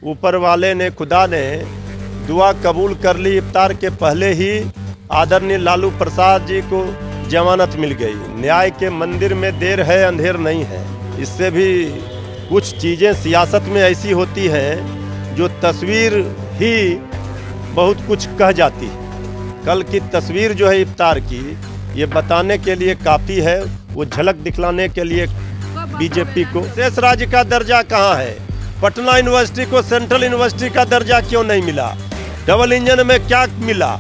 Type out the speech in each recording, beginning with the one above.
ऊपर वाले ने, खुदा ने दुआ कबूल कर ली। इफ्तार के पहले ही आदरणीय लालू प्रसाद जी को जमानत मिल गई। न्याय के मंदिर में देर है, अंधेर नहीं है। इससे भी कुछ चीज़ें सियासत में ऐसी होती हैं जो तस्वीर ही बहुत कुछ कह जाती है। कल की तस्वीर जो है इफ्तार की, ये बताने के लिए काफ़ी है, वो झलक दिखलाने के लिए बीजेपी को। शेष राज्य का दर्जा कहाँ है? पटना यूनिवर्सिटी को सेंट्रल यूनिवर्सिटी का दर्जा क्यों नहीं मिला? डबल इंजन में क्या मिला?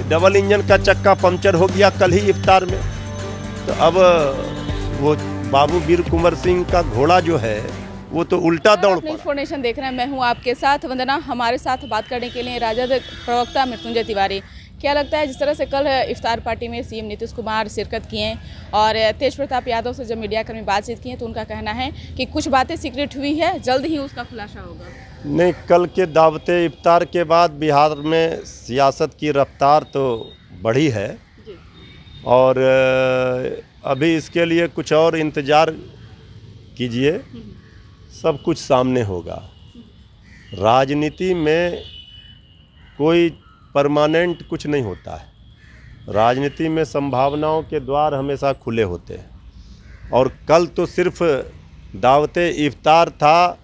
डबल इंजन का चक्का पंक्चर हो गया कल ही इफ्तार में। तो अब वो बाबू वीर कुंवर सिंह का घोड़ा जो है वो तो उल्टा दौड़ पड़ा। इन्फॉर्मेशन देख रहे हैं, मैं हूं आपके साथ वंदना। हमारे साथ बात करने के लिए राजद प्रवक्ता मृत्युंजय तिवारी। क्या लगता है, जिस तरह से कल इफ्तार पार्टी में सीएम नीतीश कुमार शिरकत किए और तेज प्रताप यादव से जब मीडियाकर्मी बातचीत किए तो उनका कहना है कि कुछ बातें सीक्रेट हुई है, जल्द ही उसका खुलासा होगा। नहीं, कल के दावते इफ्तार के बाद बिहार में सियासत की रफ्तार तो बढ़ी है और अभी इसके लिए कुछ और इंतज़ार कीजिए, सब कुछ सामने होगा। राजनीति में कोई परमानेंट कुछ नहीं होता है। राजनीति में संभावनाओं के द्वार हमेशा खुले होते हैं और कल तो सिर्फ दावते इफ्तार था।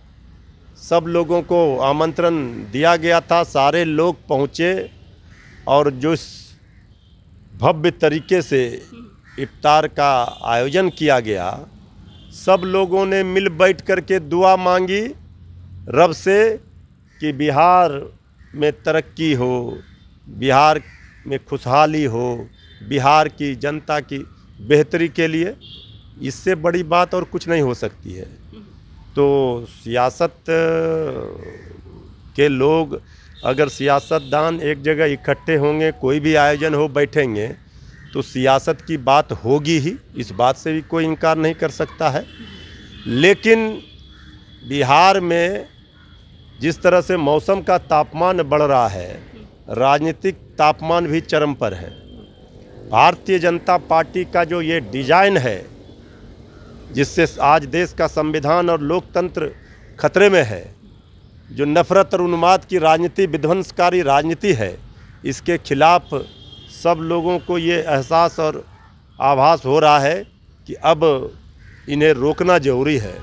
सब लोगों को आमंत्रण दिया गया था, सारे लोग पहुँचे और जो भव्य तरीके से इफ्तार का आयोजन किया गया, सब लोगों ने मिल बैठ कर के दुआ मांगी रब से कि बिहार में तरक्की हो, बिहार में खुशहाली हो, बिहार की जनता की बेहतरी के लिए। इससे बड़ी बात और कुछ नहीं हो सकती है। तो सियासत के लोग अगर सियासतदान एक जगह इकट्ठे होंगे, कोई भी आयोजन हो, बैठेंगे तो सियासत की बात होगी ही, इस बात से भी कोई इनकार नहीं कर सकता है। लेकिन बिहार में जिस तरह से मौसम का तापमान बढ़ रहा है, राजनीतिक तापमान भी चरम पर है। भारतीय जनता पार्टी का जो ये डिजाइन है, जिससे आज देश का संविधान और लोकतंत्र खतरे में है, जो नफरत और उन्माद की राजनीति, विध्वंसकारी राजनीति है, इसके खिलाफ सब लोगों को ये एहसास और आभास हो रहा है कि अब इन्हें रोकना जरूरी है।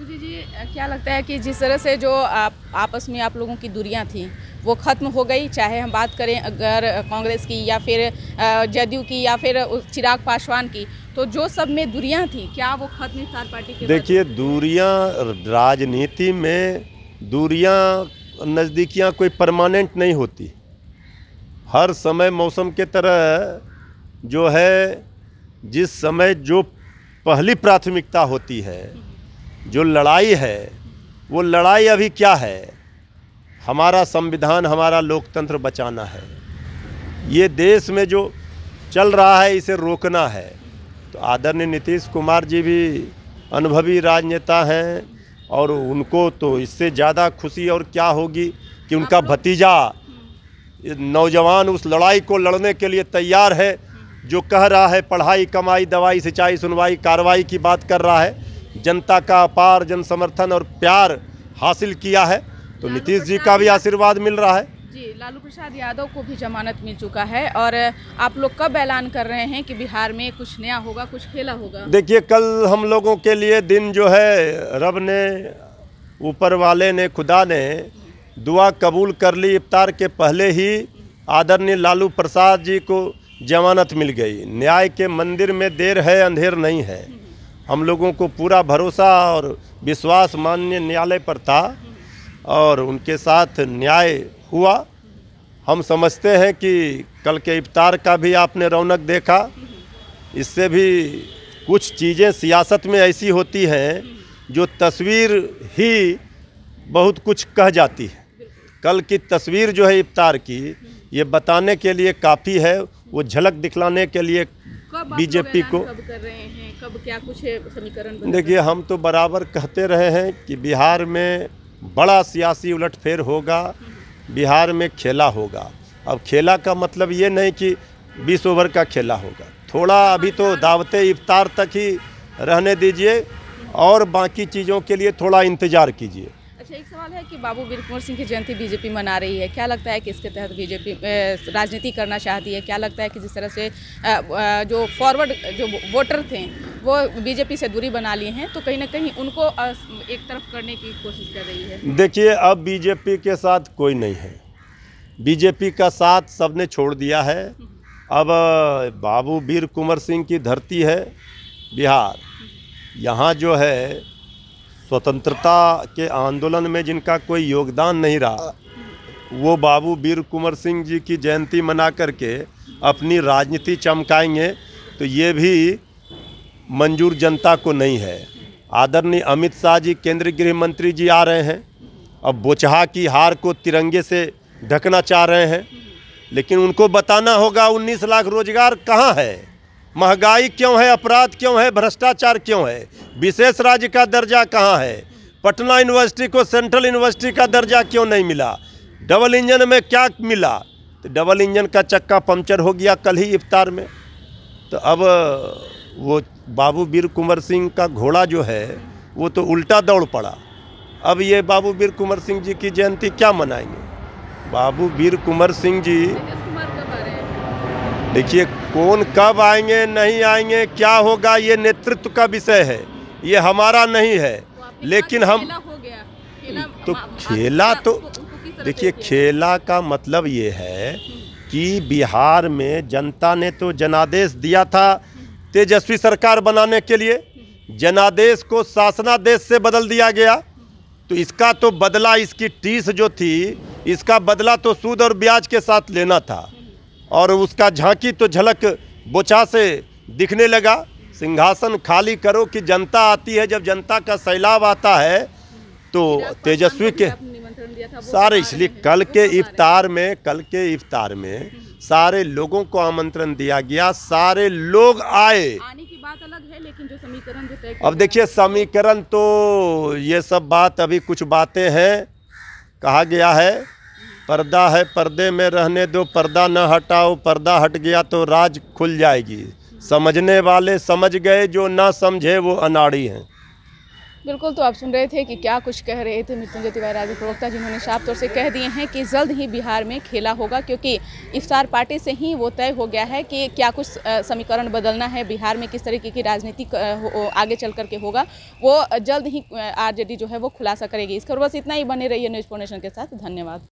जी, क्या लगता है कि जिस तरह से जो आपस में आप लोगों की दूरियां थी वो ख़त्म हो गई, चाहे हम बात करें अगर कांग्रेस की या फिर जदयू की या फिर चिराग पासवान की, तो जो सब में दूरियां थी क्या वो खत्म इफ्तार पार्टी के? देखिए, दूरियां, राजनीति में दूरियां, नज़दीकियां कोई परमानेंट नहीं होती। हर समय मौसम के तरह जो है, जिस समय जो पहली प्राथमिकता होती है, जो लड़ाई है, वो लड़ाई अभी क्या है? हमारा संविधान, हमारा लोकतंत्र बचाना है। ये देश में जो चल रहा है, इसे रोकना है। तो आदरणीय नीतीश कुमार जी भी अनुभवी राजनेता हैं और उनको तो इससे ज़्यादा खुशी और क्या होगी कि उनका भतीजा नौजवान उस लड़ाई को लड़ने के लिए तैयार है, जो कह रहा है पढ़ाई, कमाई, दवाई, सिंचाई, सुनवाई, कार्रवाई की बात कर रहा है। जनता का अपार जन समर्थन और प्यार हासिल किया है, तो नीतीश जी का भी आशीर्वाद मिल रहा है। जी, लालू प्रसाद यादव को भी जमानत मिल चुका है और आप लोग कब ऐलान कर रहे हैं कि बिहार में कुछ नया होगा, कुछ खेला होगा? देखिए, कल हम लोगों के लिए दिन जो है, रब ने, ऊपर वाले ने, खुदा ने दुआ कबूल कर ली। इफ्तार के पहले ही आदरणीय लालू प्रसाद जी को जमानत मिल गई। न्याय के मंदिर में देर है, अंधेर नहीं है। हम लोगों को पूरा भरोसा और विश्वास माननीय न्यायालय पर था और उनके साथ न्याय हुआ। हम समझते हैं कि कल के इफ्तार का भी आपने रौनक देखा। इससे भी कुछ चीज़ें सियासत में ऐसी होती हैं जो तस्वीर ही बहुत कुछ कह जाती है। कल की तस्वीर जो है इफ्तार की, ये बताने के लिए काफ़ी है, वो झलक दिखलाने के लिए बीजेपी को। कब कर रहे हैं, कब क्या कुछ समीकरण? देखिए, हम तो बराबर कहते रहे हैं कि बिहार में बड़ा सियासी उलटफेर होगा, बिहार में खेला होगा। अब खेला का मतलब ये नहीं कि 20 ओवर का खेला होगा, थोड़ा अभी तो दावते इफ्तार तक ही रहने दीजिए और बाकी चीज़ों के लिए थोड़ा इंतज़ार कीजिए। अच्छा, एक सवाल है कि बाबू वीर कुंवर सिंह की जयंती बीजेपी मना रही है, क्या लगता है कि इसके तहत बीजेपी राजनीति करना चाहती है? क्या लगता है कि जिस तरह से जो फॉरवर्ड जो वोटर थे वो बीजेपी से दूरी बना लिए हैं, तो कहीं ना कहीं उनको एक तरफ करने की कोशिश कर रही है? देखिए, अब बीजेपी के साथ कोई नहीं है, बीजेपी का साथ सबने छोड़ दिया है। अब बाबू वीर कुंवर सिंह की धरती है बिहार, यहाँ जो है स्वतंत्रता के आंदोलन में जिनका कोई योगदान नहीं रहा, वो बाबू वीर कुंवर सिंह जी की जयंती मना करके अपनी राजनीति चमकाएंगे, तो ये भी मंजूर जनता को नहीं है। आदरणीय अमित शाह जी केंद्रीय गृह मंत्री जी आ रहे हैं, अब बोचहा की हार को तिरंगे से ढकना चाह रहे हैं, लेकिन उनको बताना होगा 19 लाख रोजगार कहाँ है, महंगाई क्यों है, अपराध क्यों है, भ्रष्टाचार क्यों है, विशेष राज्य का दर्जा कहाँ है, पटना यूनिवर्सिटी को सेंट्रल यूनिवर्सिटी का दर्जा क्यों नहीं मिला, डबल इंजन में क्या मिला, तो डबल इंजन का चक्का पंचर हो गया कल ही इफ्तार में। तो अब वो बाबू वीर कुंवर सिंह का घोड़ा जो है वो तो उल्टा दौड़ पड़ा। अब ये बाबू वीर कुंवर सिंह जी की जयंती क्या मनाएंगे? बाबू वीर कुंवर सिंह जी, देखिए कौन कब आएंगे नहीं आएंगे क्या होगा ये नेतृत्व का विषय है, ये हमारा नहीं है। लेकिन हम तो खेला, तो देखिए खेला का मतलब ये है कि बिहार में जनता ने तो जनादेश दिया था तेजस्वी सरकार बनाने के लिए, जनादेश को शासनादेश से बदल दिया गया, तो इसका तो बदला, इसकी टीस जो थी इसका बदला तो सूद और ब्याज के साथ लेना था, और उसका झांकी तो झलक बोचा से दिखने लगा। सिंहासन खाली करो कि जनता आती है, जब जनता का सैलाब आता है तो तेजस्वी के सारे, इसलिए कल के इफ्तार में सारे लोगों को आमंत्रण दिया गया, सारे लोग आए। आने की बात अलग है, लेकिन जो समीकरण जो तय, अब देखिए समीकरण तो ये सब बात अभी कुछ बातें हैं, कहा गया है पर्दा है पर्दे में रहने दो, पर्दा न हटाओ, पर्दा हट गया तो राज खुल जाएगी। समझने वाले समझ गए, जो ना समझे वो अनाड़ी हैं। बिल्कुल, तो आप सुन रहे थे कि क्या कुछ कह रहे थे मृत्युंजय तिवारी राजद प्रवक्ता, जिन्होंने साफ तौर से कह दिए हैं कि जल्द ही बिहार में खेला होगा, क्योंकि इफ्तार पार्टी से ही वो तय हो गया है कि क्या कुछ समीकरण बदलना है बिहार में, किस तरीके की राजनीति आगे चल करके होगा, वो जल्द ही आरजेडी जो है वो खुलासा करेगी। इस खबर बस इतना ही, बने रहिए न्यूज़ 4 नेशन के साथ। धन्यवाद।